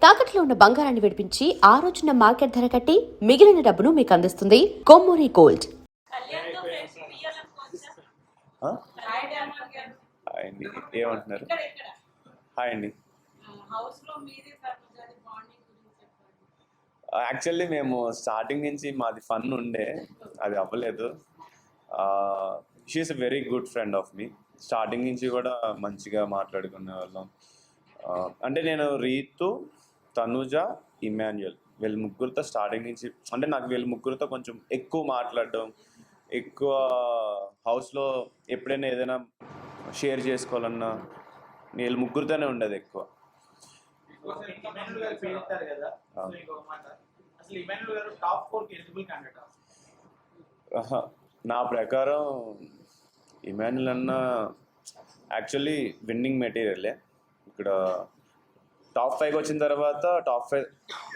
తాకట్లో ఉన్న బంగారాన్ని విడిపించి ఆ రోజున మార్కెట్ ధర కట్టి మిగిలిన డబ్బును మీకు అందిస్తుంది కొమ్మూరి గోల్డ్. ఏమంటున్నారు? హాయ్ అండి. యాక్చువల్లీ మేము స్టార్టింగ్ నుంచి మాది ఫన్ ఉండే, అది అవ్వలేదు. She's a very good friend of me. Starting నుంచి కూడా మంచిగా మాట్లాడుకునే వాళ్ళం. అంటే నేను రీతు, తనుజ, ఇమాన్యుయల్ వీళ్ళ ముగ్గురితో స్టార్టింగ్ నుంచి, అంటే నాకు వీళ్ళ ముగ్గురితో కొంచెం ఎక్కువ మాట్లాడడం, ఎక్కువ హౌస్లో ఎప్పుడైనా ఏదైనా షేర్ చేసుకోవాలన్నా వీళ్ళ ముగ్గురితోనే ఉండేది ఎక్కువ. నా ప్రకారం ఇమాన్యుయల్ అన్న యాక్చువల్లీ విన్నింగ్ మెటీరియలే. ఇక్కడ టాప్ 5 వచ్చిన తర్వాత టాప్ 5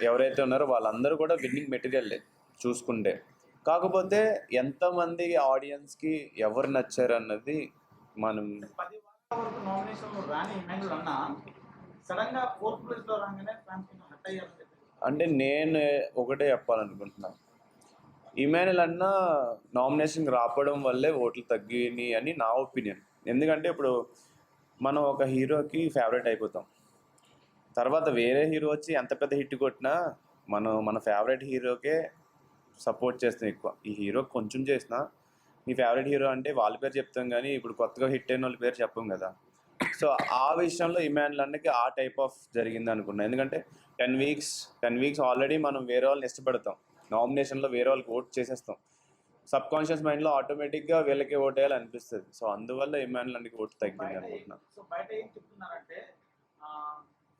ఎవరైతే ఉన్నారో వాళ్ళందరూ కూడా విన్నింగ్ మెటీరియల్లే చూసుకుంటే. కాకపోతే ఎంతమంది ఆడియన్స్కి ఎవరు నచ్చారు అన్నది మనం అంటే నేను ఒకటే చెప్పాలనుకుంటున్నాను. ఇమాన్యుయల్ అన్న నామినేషన్కి రావడం వల్లే ఓట్లు తగ్గినాయి అని నా ఒపీనియన్. ఎందుకంటే ఇప్పుడు మనం ఒక హీరోకి ఫేవరెట్ అయిపోతాం, తర్వాత వేరే హీరో వచ్చి ఎంత పెద్ద హిట్ కొట్టినా మన ఫేవరెట్ హీరోకే సపోర్ట్ చేస్తాం ఎక్కువ. ఈ హీరో కొంచెం చేసినా నీ ఫేవరెట్ హీరో అంటే వాళ్ళ పేరు చెప్తాం, కానీ ఇప్పుడు కొత్తగా హిట్ అయిన వాళ్ళ పేరు చెప్పం కదా. సో ఆ విషయంలో ఇమాన్యుయల్ అన్నకి ఆ టైప్ ఆఫ్ జరిగింది అనుకున్నాను. ఎందుకంటే 10 వీక్స్ ఆల్రెడీ మనం వేరే వాళ్ళని ఇష్టపడతాం, నామినేషన్లో వేరే వాళ్ళకి ఓట్ చేసేస్తాం, సబ్ కాన్షియస్ మైండ్లో ఆటోమేటిక్గా వీళ్ళకి ఓట్ వేయాలి అనిపిస్తుంది. సో అందువల్ల ఇమాన్యుయల్ అన్నకి ఓటు తగ్గింది అనుకుంటున్నాను.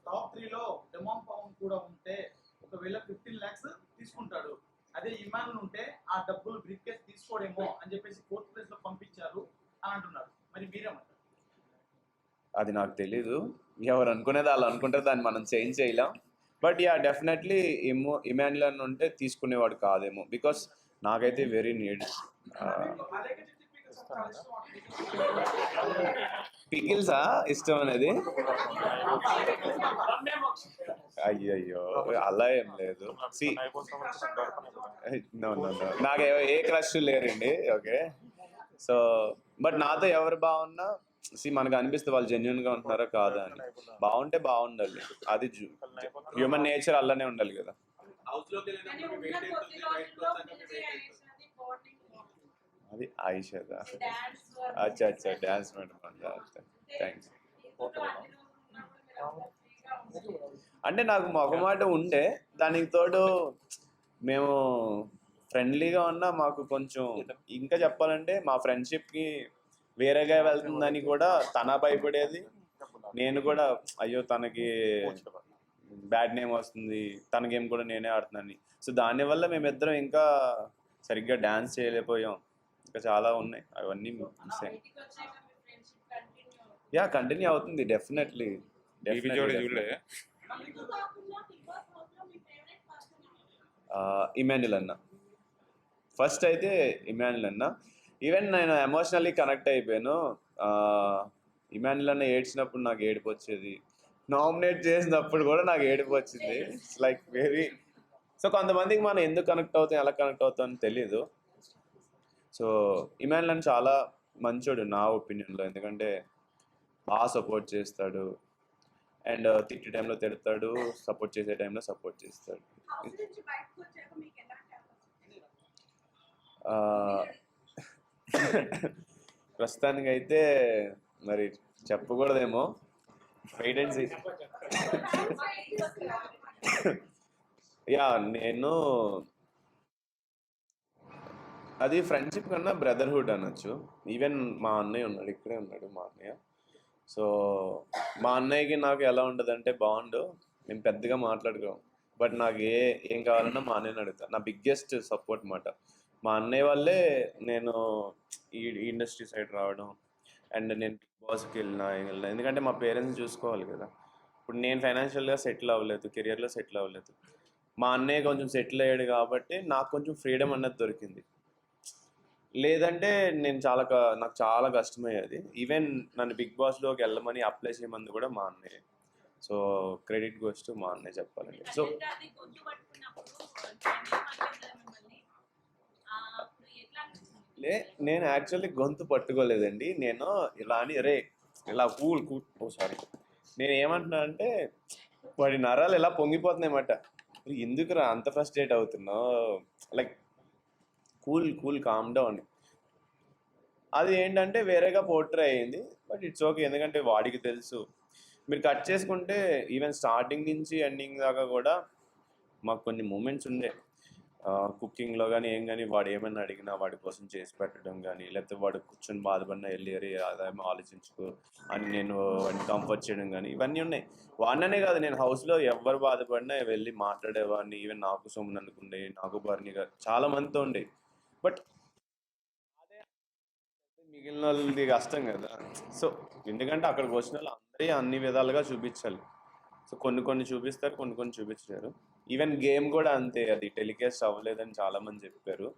టాప్ 3లో డెమాన్ పవన్ కూడా ఉంటే ఒకవేళ 15 lakhs తీసుకుంటాడు, అదే ఇమాన్యుయల్ ఉంటే ఆ డబ్బులు బ్రీఫ్ కేస్ తీసుకోడేమో అని చెప్పేసి 4th place లో పంపించారు అని అంటున్నారు. మరి మీరేమంటారు? అది నాకు తెలీదు, ఎవరు అనుకునేది వాళ్ళు అనుకుంటారు, దాన్ని మనం చేంజ్ చేయలేం. బట్ యా డెఫినెట్లీ ఇమాన్యుయల్ అని ఉంటే తీసుకునేవాడు కాదేమో, బికాస్ నాకైతే వెరీ నీడ్. పికిల్సా ఇష్టం అనేది? అయ్యయ్యో అలా ఏం లేదు. నాకు ఏ క్రష్ లేరండి. ఓకే, సో బట్ నాతో ఎవరు బాగున్నా మనకు అనిపిస్తుంది వాళ్ళు జెన్యున్గా ఉంటున్నారా కాదా అని. బాగుంటే బాగుండాలి, అది హ్యూమన్ నేచర్ అలానే ఉండాలి కదా. అది ఆయిషదా? అచ్చా అచ్చా, డ్యాన్స్ మేడం. థ్యాంక్స్. అంటే నాకు మొగమాట ఉండే, దానికి తోడు మేము ఫ్రెండ్లీగా ఉన్నా మాకు కొంచెం ఇంకా చెప్పాలంటే మా ఫ్రెండ్షిప్కి వేరేగా వెళ్తుందని కూడా తన భయపడేది, నేను కూడా అయ్యో తనకి బ్యాడ్ నేమ్ వస్తుంది, తన గేమ్ కూడా నేనే ఆడుతున్నాను. సో దానివల్ల మేమిద్దరం ఇంకా సరిగ్గా డ్యాన్స్ చేయలేకపోయాం. ఇంకా చాలా ఉన్నాయి, అవన్నీ మిస్ అయ్యాయి. యా కంటిన్యూ అవుతుంది డెఫినెట్లీ. ఇమాన్యుయల్ అన్న ఫస్ట్ అయితే ఇమాన్యుయల్ అన్న. ఈవెన్ నేను ఎమోషనల్లీ కనెక్ట్ అయిపోయాను. ఇమాన్యుయల్ అన్న ఏడ్చినప్పుడు నాకు ఏడుపు వచ్చేది, నామినేట్ చేసినప్పుడు కూడా నాకు ఏడుపు వచ్చింది. ఇట్స్ లైక్ వెరీ, సో కొంతమందికి మనం ఎందుకు కనెక్ట్ అవుతాం, ఎలా కనెక్ట్ అవుతాం అని తెలీదు. సో ఇమాన్యుయల్ అన్న చాలా మంచోడు నా ఒపీనియన్లో, ఎందుకంటే బాగా సపోర్ట్ చేస్తాడు, అండ్ తిట్టే టైంలో తిడతాడు, సపోర్ట్ చేసే టైంలో సపోర్ట్ చేస్తాడు. ప్రస్తుతానికి అయితే మరి చెప్పకూడదేమో, వెయిట్ అండ్ సీ. యా నేను అది ఫ్రెండ్షిప్ కన్నా బ్రదర్హుడ్ అనొచ్చు. ఈవెన్ మా అన్నయ్య ఉన్నాడు, ఇక్కడే ఉన్నాడు మా అన్నయ్య. సో మా అన్నయ్యకి నాకు ఎలా ఉంటుందంటే బాండ్, మేము పెద్దగా మాట్లాడుకోం, బట్ నాకు ఏం కావాలన్నా మా అన్నయ్యని అడుగుతాను. నా బిగ్గెస్ట్ సపోర్ట్ మాట మా అన్నయ్య వల్లే నేను ఈ ఇండస్ట్రీ సైడ్ రావడం, అండ్ నేను బిగ్ బాస్కి వెళ్ళినా. ఎందుకంటే మా పేరెంట్స్ని చూసుకోవాలి కదా. ఇప్పుడు నేను ఫైనాన్షియల్గా సెటిల్ అవ్వలేదు, కెరియర్లో సెటిల్ అవ్వలేదు, మా అన్నయ్య కొంచెం సెటిల్ అయ్యాడు కాబట్టి నాకు కొంచెం ఫ్రీడమ్ అన్నది దొరికింది. లేదంటే నాకు చాలా కష్టమయ్యేది. ఈవెన్ నన్ను బిగ్ బాస్లోకి వెళ్ళమని అప్లై చేయమంది కూడా మా అన్నయ్య. సో క్రెడిట్ గోస్ టు మా అన్నయ్య చెప్పాలండి. సో అంటే అది గొంతు పట్టుకున్నప్పుడు దాన్ని ఏమనలేదు కదా మిమ్మల్ని. అప్పుడు ఎట్లా అనిపించింది? నేను యాక్చువల్లీ గొంతు పట్టుకోలేదండి. నేను ఇలా అని రే ఇలా సారీ, నేను ఏమంటున్నా అంటే వాడి నరాలు ఇలా పొంగిపోతున్నాయన్నమాట. ఎందుకురా అంత ఫ్రస్ట్రేట్ అవుతున్నావు, లైక్ కూల్ కామ్ డౌన్. అది ఏంటంటే వేరేగా పోర్ట్రే అయింది, బట్ ఇట్స్ ఓకే. ఎందుకంటే వాడికి తెలుసు. మీరు కట్ చేసుకుంటే ఈవెన్ స్టార్టింగ్ నుంచి ఎండింగ్ దాకా కూడా మాకు కొన్ని మూమెంట్స్ ఉండే, కుకింగ్లో కానీ ఏం కానీ వాడు ఏమైనా అడిగినా వాడి కోసం చేసి పెట్టడం కానీ, లేకపోతే వాడు కూర్చొని బాధపడినా వెళ్ళి అరే అదేమో ఆలోచించుకో అని నేను వాడిని కంఫర్ట్ చేయడం కానీ ఇవన్నీ ఉన్నాయి. వాడిననే కాదు, నేను హౌస్లో ఎవరు బాధపడినా వెళ్ళి మాట్లాడేవాడిని. ఈవెన్ నాకు సోమన్ ఉండే, నాకు బర్ని గారు చాలా మందితో ఉండే. బట్ అదే మిగిలిన వాళ్ళది కష్టం కదా. సో ఎందుకంటే అక్కడికి వచ్చిన వాళ్ళు అందరి అన్ని విధాలుగా చూపించాలి. సో కొన్ని చూపిస్తారు, కొన్ని చూపించలేరు. ఈవెన్ గేమ్ కూడా అంతే, అది టెలికాస్ట్ అవ్వలేదని చాలా మంది చెప్పారు.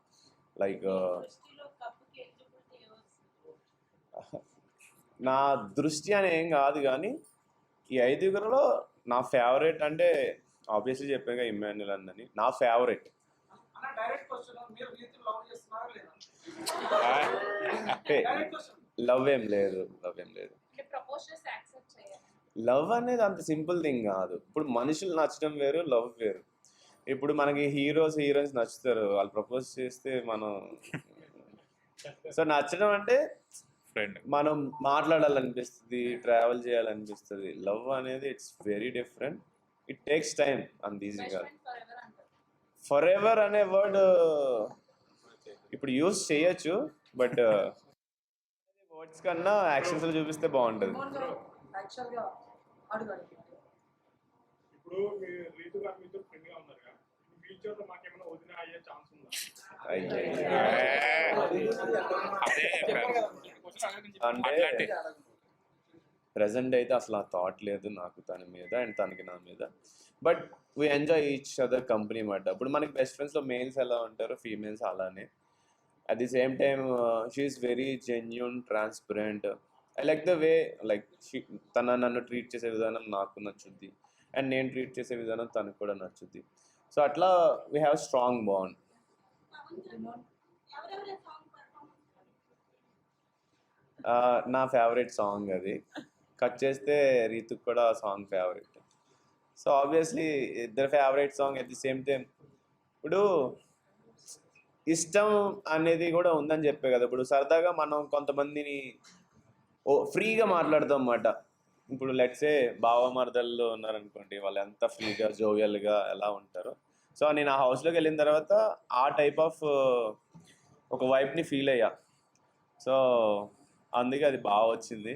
లైక్ దృష్టిలో కప్పుకి ఎలిజిబిలిటీ ఎవరు? నా దృష్టి అని ఏం కాదు, కానీ ఈ 5 నా ఫేవరెట్ అంటే ఆబ్వియస్లీ చెప్పాక ఇమ్మాన్యుల్ అందని నా ఫేవరెట్. అన్న డైరెక్ట్ క్వశ్చన్, మీరు రీతిని లవ్ చేస్తున్నారా లేదా? అంటే డైరెక్ట్ క్వశ్చన్. లవ్ ఏం లేదు. అంటే ప్రపోజ్ చేసి యాక్సెప్ట్ చేయాలి. లవ్ అనేది అంత సింపుల్ థింగ్ కాదు. ఇప్పుడు మనుషులు నచ్చడం వేరు, లవ్ వేరు. ఇప్పుడు మనకి హీరోయిన్స్ నచ్చుతారు, వాళ్ళు ప్రపోజ్ చేస్తే మనం సో నచ్చడం అంటే ఫ్రెండ్ మనం మాట్లాడాలనిపిస్తుంది, ట్రావెల్ చేయాలనిపిస్తుంది. లవ్ అనేది it's very different, it takes time, అంత ఈజీ కాదు. బెస్ట్ ఫ్రెండ్ ఫర్ ఎవర్ అంటారు. ఫర్ ఎవర్ అనే వర్డ్ ఇప్పుడు యూస్ చేయొచ్చు, బట్ వర్డ్స్ కన్నా యాక్షన్స్లో చూపిస్తే బాగుంటుంది. యాక్చువల్గా అడగాలి. ఇప్పుడు మీరు రీతు గారు మీతో ఫ్రెండ్ గా ఉన్నారు కదా, ఫ్యూచర్ లో మాకేమైనా వదిన అయ్యే ఛాన్స్ ఉందా? అంటే ప్రజెంట్ అయితే అసలు ఆ థాట్ లేదు నాకు తన మీద అండ్ తనకి నా మీద. But we enjoy each other company మాట. ఇప్పుడు మనకి బెస్ట్ ఫ్రెండ్స్లో మేల్స్ ఎలా ఉంటారో ఫీమేల్స్ అలానే. At the same time she's very genuine, transparent. I like the way like నన్ను ట్రీట్ చేసే విధానం నాకు నచ్చుద్ది, అండ్ నేను ట్రీట్ చేసే విధానం తనకు కూడా నచ్చుద్ది. సో అట్లా వీ హ్యావ్ స్ట్రాంగ్ బాండ్. ఎవరెవరి సాంగ్ పర్ఫార్మెన్స్? నా ఫేవరెట్ సాంగ్ అది. కట్ చేస్తే రీతుకు కూడా ఆ సాంగ్ ఫేవరెట్. సో ఆబ్వియస్లీ ఇద్దరు favourite song. At the same time ఇప్పుడు ఇష్టం అనేది కూడా ఉందని చెప్పే కదా. ఇప్పుడు సరదాగా మనం కొంతమందిని ఫ్రీగా మాట్లాడతాం అన్నమాట. ఇప్పుడు లెట్సే బావమరదల్లో ఉన్నారనుకోండి, వాళ్ళు ఎంత ఫ్రీగా జోవియల్గా ఎలా ఉంటారో. సో నేను ఆ హౌస్లోకి వెళ్ళిన తర్వాత ఆ టైప్ ఆఫ్ ఒక వైబ్ని ఫీల్ అయ్యా. సో అందుకే అది బాగా వచ్చింది.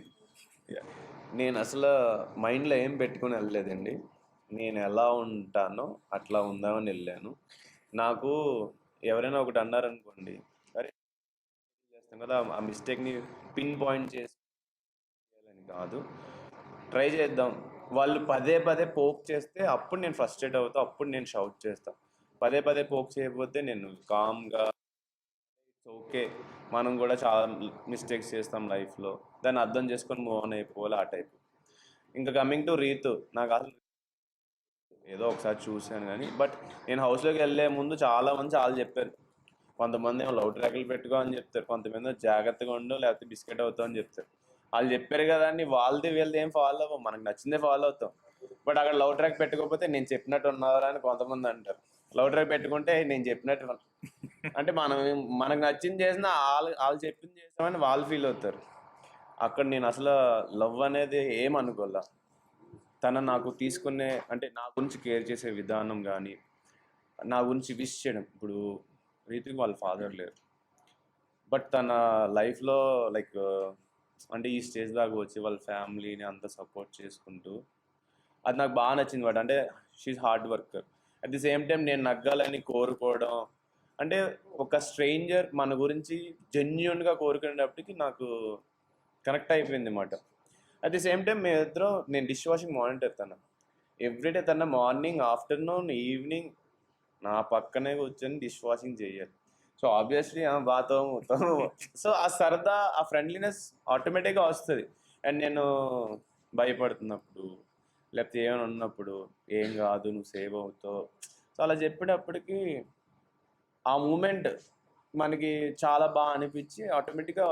నేను అసలు మైండ్లో ఏం పెట్టుకుని వెళ్ళలేదండి, నేను ఎలా ఉంటానో అట్లా ఉందామని వెళ్ళాను. నాకు ఎవరైనా ఒకటి అన్నారనుకోండి, సరే చేస్తాం కదా, ఆ మిస్టేక్ని పిన్ పాయింట్ చేయాలని కాదు, ట్రై చేద్దాం. వాళ్ళు పదే పోక్ చేస్తే అప్పుడు నేను ఫ్రస్ట్రేట్ అవుతా, అప్పుడు నేను షౌట్ చేస్తా. పదే పోక్ చేయకపోతే నేను కామ్గా ఇట్స్ ఓకే, మనం కూడా చాలా మిస్టేక్స్ చేస్తాం లైఫ్లో, దాన్ని అర్థం చేసుకొని మూవ్ ఆన్ అయిపోవాలి ఆ టైప్. ఇంకా కమింగ్ టు రీతు, నాకు అసలు ఏదో ఒకసారి చూశాను కానీ, బట్ నేను హౌస్లోకి వెళ్ళే ముందు చాలామంది చాలా చెప్పారు. కొంతమంది ఏమో లవ్ ట్రాక్లు పెట్టుకో అని చెప్తారు, కొంతమంది జాగ్రత్తగా ఉండు లేకపోతే బిస్కెట్ అవుతావు అని చెప్తారు. వాళ్ళు చెప్పారు కదా అని వాళ్ళది వీళ్ళది ఏం ఫాలో అవ్వం, మనకు నచ్చిందే ఫాలో అవుతాం. బట్ అక్కడ లవ్ ట్రాక్ పెట్టుకోకపోతే నేను చెప్పినట్టు ఉన్నారా అని కొంతమంది అంటారు. లవ్ ట్రాక్ పెట్టుకుంటే నేను చెప్పినట్టు అంటే మనకు నచ్చింది చేసినా వాళ్ళు చెప్పింది చేసామని వాళ్ళు ఫీల్ అవుతారు. అక్కడ నేను అసలు లవ్ అనేది ఏమనుకోలే. తన నాకు తీసుకునే అంటే నా గురించి కేర్ చేసే విధానం కానీ, నా గురించి విష్ చేయడం. ఇప్పుడు రీతికి వాళ్ళ ఫాదర్ లేరు, బట్ తన లైఫ్లో లైక్ అంటే ఈ స్టేజ్ దాకా వచ్చి వాళ్ళ ఫ్యామిలీని అంత సపోర్ట్ చేసుకుంటూ, అది నాకు బాగా నచ్చింది వాడు. అంటే she's hard worker. At the same time నేను నగ్గాలని కోరుకోవడం, అంటే ఒక స్ట్రేంజర్ మన గురించి జెన్యూన్గా కోరుకునేటప్పటికి నాకు కనెక్ట్ అయిపోయింది అన్నమాట. అట్ ది సేమ్ టైం మేమిద్దరం, నేను డిష్ వాషింగ్ మానిటర్ తన ఎవ్రీడే, తన మార్నింగ్ ఆఫ్టర్నూన్ ఈవినింగ్ నా పక్కనే కూర్చొని డిష్ వాషింగ్ చేయాలి. సో ఆబ్వియస్లీ బాతో సో ఆ సరదా, ఆ ఫ్రెండ్లీనెస్ ఆటోమేటిక్గా వస్తుంది. అండ్ నేను భయపడుతున్నప్పుడు లేకపోతే ఏమైనా ఉన్నప్పుడు ఏం కాదు నువ్వు సేవ్ అవుతావు. సో అలా చెప్పేటప్పటికి ఆ మూమెంట్ మనకి చాలా బాగా అనిపించి ఆటోమేటిక్గా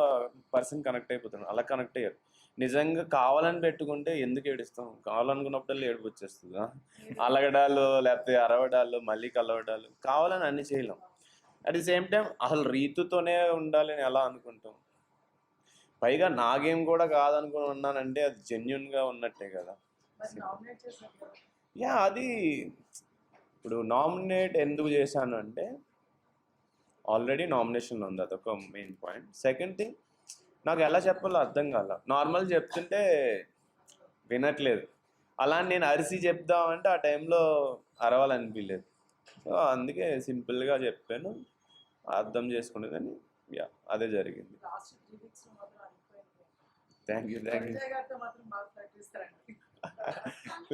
పర్సన్ కనెక్ట్ అయిపోతాడు. అలా కనెక్ట్ అయ్యారు. నిజంగా కావాలని పెట్టుకుంటే ఎందుకు ఏడుస్తాం? కావాలనుకున్నప్పుడల్లా ఏడుపు వచ్చేస్తుందా? అలగడాలు లేకపోతే అరవడాలు మళ్ళీ కలవడాలు కావాలని అన్ని చేయలేం. అట్ ది సేమ్ టైం అసలు రీతుతోనే ఉండాలని ఎలా అనుకుంటాం? పైగా నా గేమ్ కూడా కాదనుకుని ఉన్నానంటే అది జెన్యున్గా ఉన్నట్టే కదా. మరి నామినేట్ చేసినప్పుడు యా అది ఇప్పుడు నామినేట్ ఎందుకు చేశాను అంటే ఆల్రెడీ నామినేషన్లో ఉంది, అదొక మెయిన్ పాయింట్. సెకండ్ థింగ్ నాకు ఎలా చెప్పాలో అర్థం కాల. నార్మల్ చెప్తుంటే వినట్లేదు. అలా నేను అరిసి చెప్దామంటే ఆ టైంలో అరవాలనిపించలేదు. సో అందుకే సింపుల్గా చెప్పాను, అర్థం చేసుకునేదని. యా అదే జరిగింది. లాస్ట్ 3 weeks లో మాత్రం అయిపోయింది. Thank you. సంజయ్ గారితో మాత్రం బాగా ప్రయత్నిస్తారండి.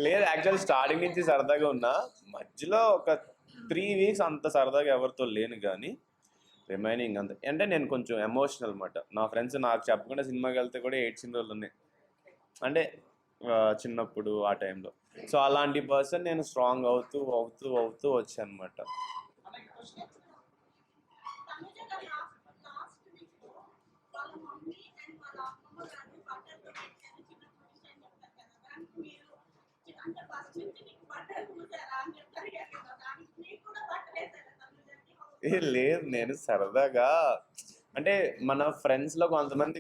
లేదు, యాక్చువల్ స్టార్టింగ్ నుంచి సరదాగా ఉన్నా. మధ్యలో ఒక 3 weeks అంత సరదాగా ఎవరితో లేను, కానీ రిమైనింగ్ అంత అంటే నేను కొంచెం ఎమోషనల్ అనమాట. నా ఫ్రెండ్స్ నాకు చెప్పకుండా సినిమాకి వెళ్తే కూడా ఏడ్చిన రోజులు ఉన్నాయి, అంటే చిన్నప్పుడు ఆ టైంలో. సో అలాంటి పర్సన్ నేను స్ట్రాంగ్ అవుతూ అవుతూ అవుతూ వచ్చాను అనమాట. తనుజ గారు లాస్ట్ వీక్ వాళ్ళ మమ్మీ అండ్ వాళ్ళ అమ్మమ్మ గారు బట్టర్తో పెట్టారు చిన్నప్పుడు విషయం చెప్తారు కదా, దానికి మీరు అంటే ఫస్ట్ నుంచి మీకు బట్టర్ పూసారా అని చెప్తారు కదా, దానికి మీకు కూడా బట్టర్ వేసారా తనుజకి? లేదు, నేను సరదాగా అంటే మన ఫ్రెండ్స్లో కొంతమంది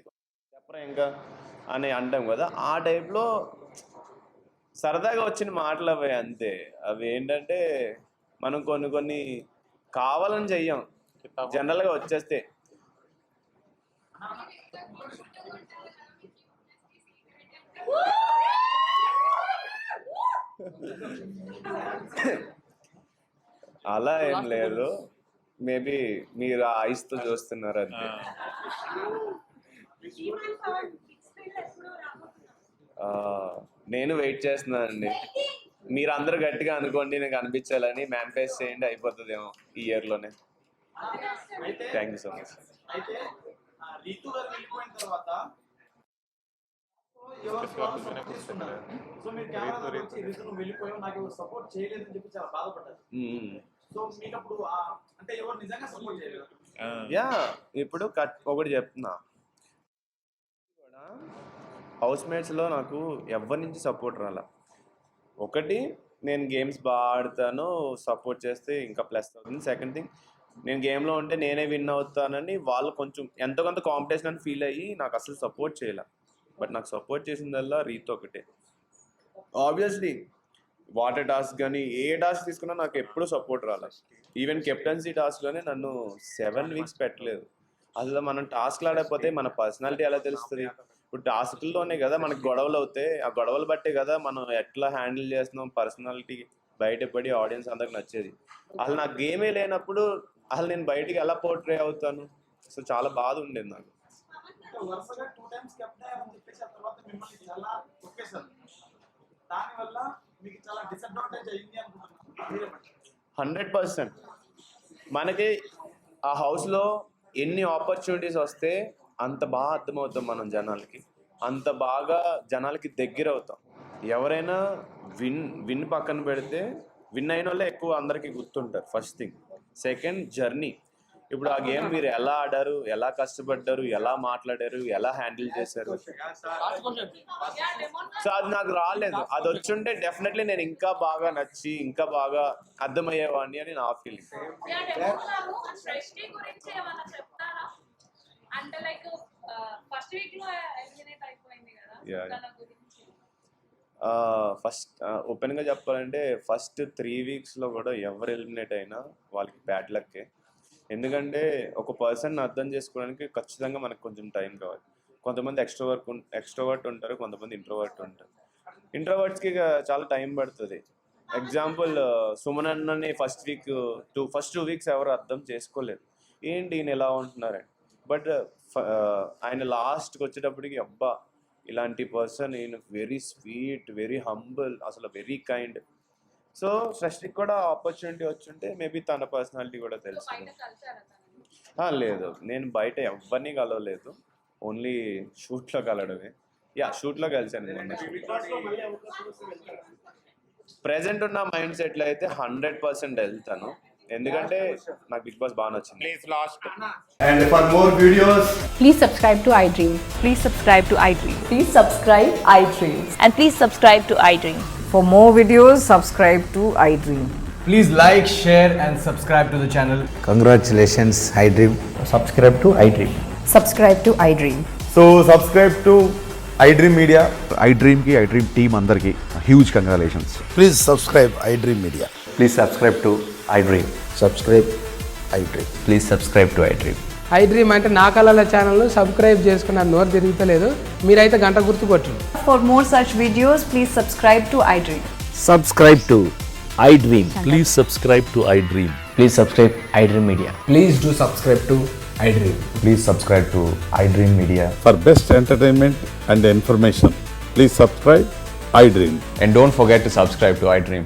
చెప్పరా ఇంకా అని అంటాం కదా, ఆ టైప్లో సరదాగా వచ్చిన మాటలు అవి అంతే. అవి ఏంటంటే మనం కొన్ని కావాలని చెయ్యం, జనరల్గా వచ్చేస్తే. అలా ఏం లేదు, మేబీ మీరు ఆ ఐస్తో చూస్తున్నారు అంతే. శ్రీమాన్ పవన్ బిగ్ స్క్రీన్ లో ఎప్పుడు రాబోతున్నారు? నేను వెయిట్ చేస్తున్నానండి. మీరు అందరూ గట్టిగా అనుకోండి, నేను కనిపించాలని మేనిఫెస్ట్ చేయండి, అయిపోతుందేమో ఈ ఇయర్లోనే. అయితే థ్యాంక్ యూ సో మచ్. అయితే రీతు గారు వెళ్ళిపోయిన తర్వాత ఎవరు సపోర్ట్ తీసుకున్నారు. సో మీరు కెమెరా వచ్చి రీతు నువ్వు వెళ్ళిపోయావు, నాకు ఎవరు సపోర్ట్ చేయలేదని చెప్పి చాలా బాధపడ్డారు. సో మీకు అప్పుడు అంటే ఎవరు నిజంగా సపోర్ట్ చేయలేదు? యా ఇప్పుడు ఒకటి చెప్తున్నా, కూడా హౌస్ మేట్స్లో నాకు ఎవరి నుంచి సపోర్ట్ రాలా. ఒకటి, నేను గేమ్స్ బాగా ఆడతాను, సపోర్ట్ చేస్తే ఇంకా ప్లస్ అవుతుంది. సెకండ్ థింగ్, నేను గేమ్లో ఉంటే నేనే విన్ అవుతానని వాళ్ళు కొంచెం ఎంతో కొంత కాంపిటీషన్ అని ఫీల్ అయ్యి నాకు అసలు సపోర్ట్ చేయలే. బట్ నాకు సపోర్ట్ చేసిందల్లా రీత్ ఒకటే. ఆబ్వియస్లీ వాటర్ టాస్క్ కానీ ఏ టాస్క్ తీసుకున్నా నాకు ఎప్పుడూ సపోర్ట్ రాలేదు. ఈవెన్ కెప్టెన్సీ టాస్క్లోనే నన్ను 7 weeks పెట్టలేదు. అసలు మనం టాస్క్లు ఆడకపోతే మన పర్సనాలిటీ ఎలా తెలుస్తుంది? ఇప్పుడు టాస్క్లోనే కదా మనకు గొడవలు అవుతాయి, ఆ గొడవలు బట్టే కదా మనం ఎట్లా హ్యాండిల్ చేస్తున్నాం పర్సనాలిటీ బయటపడి ఆడియన్స్ అందరికి నచ్చేది. అసలు నాకు గేమే లేనప్పుడు అసలు నేను బయటికి ఎలా పోర్ట్రే అవుతాను? సో చాలా బాధ ఉండేది నాకు. వరుసగా 2 times కెప్టెన్ అయ్యారని చెప్పేసి ఆ తర్వాత మిమ్మల్ని చాలా తొక్కేశారు. దానివల్ల మీకు చాలా డిసడ్వాంటేజ్ అయింది అనుకుంటున్నాను. 100% మనకి ఆ హౌస్లో ఎన్ని ఆపర్చునిటీస్ వస్తే అంత బాగా అర్థమవుతాం మనం జనాలకి, అంత బాగా జనాలకి దగ్గర అవుతాం. ఎవరైనా విన్ పక్కన పెడితే విన్ అయిన వాళ్ళే ఎక్కువ అందరికీ గుర్తుంటారు. First thing. Second, journey. ఇప్పుడు ఆ గేమ్ మీరు ఎలా ఆడారు, ఎలా కష్టపడ్డారు, ఎలా మాట్లాడారు, ఎలా హ్యాండిల్ చేశారు. సో అది నాకు రాలేదు. అది వచ్చుంటే డెఫినెట్లీ నేను ఇంకా బాగా నచ్చి ఇంకా బాగా అర్థమయ్యేవాడిని అని నా ఫీలింగ్. సృష్టి గురించి ఏమైనా చెప్తారా? అంటే లైక్ ఫస్ట్ వీక్ లో ఎలిమినేట్ అయిపోయింది కదా, Yeah. తన గురించి. ఫస్ట్ ఓపెన్గా చెప్పాలంటే ఫస్ట్ 3 weeksలో కూడా ఎవరు ఎలిమినేట్ అయినా వాళ్ళకి బ్యాడ్ లక్కే. ఎందుకంటే ఒక పర్సన్ అర్థం చేసుకోవడానికి ఖచ్చితంగా మనకు కొంచెం టైం కావాలి. కొంతమంది ఎక్స్ట్రోవర్ట్ ఉంటారు, కొంతమంది ఇంట్రోవర్ట్ ఉంటారు. ఇంట్రోవర్ట్స్కి చాలా టైం పడుతుంది. ఎగ్జాంపుల్ సుమన్ అన్నని ఫస్ట్ 2 weeks ఎవరు అర్థం చేసుకోలేదు, ఏంటి ఈయన ఎలా ఉంటున్నారని. బట్ ఆయన లాస్ట్కి వచ్చేటప్పటికి అబ్బా ఇలాంటి పర్సన్, ఈయన వెరీ స్వీట్, వెరీ హంబుల్, అసలు వెరీ కైండ్. సో సృష్టికి కూడా ఆపర్చునిటీ వచ్చుంటే మేబీ తన పర్సనాలిటీ కూడా తెలుసు. బయట కలిసారా తనని? లేదు, నేను బయట ఎవరిని కలవలేదు, ఓన్లీ షూట్లో కలవడమే. యా షూట్లో కలిసాను మొన్న బిగ్ బాస్ లో మళ్ళీ అవకాశం వస్తే వెళ్తారా? ప్రెసెంట్ ఉన్న మైండ్ సెట్లో అయితే 100% వెళ్తాను, ఎందుకంటే నాకు బిగ్ బాస్ బాగా నచ్చింది. Please last And for more videos, Please subscribe to iDream. Please subscribe to iDream. Please subscribe iDream. And please subscribe to iDream. For more videos, subscribe to iDream. please like, share and subscribe to the channel. Congratulations, iDream. Subscribe to iDream. Subscribe to iDream. So subscribe to iDream Media. iDream team అందరికి huge congratulations. Please subscribe iDream Media. Please subscribe to iDream. Subscribe iDream. Please subscribe to iDream. iDream అంటే నా కళల ఛానల్ను subscribe చేసుకున్న నోరు తిరుగుతలేదు, మీరైతే గంట గుర్తు కొట్టండి. For more such videos, please subscribe to iDream. Subscribe to iDream. Please subscribe to iDream. Please subscribe iDream Media. Please do subscribe to iDream. Please subscribe to iDream Media. For best entertainment and information, please subscribe iDream. And don't forget to subscribe to iDream.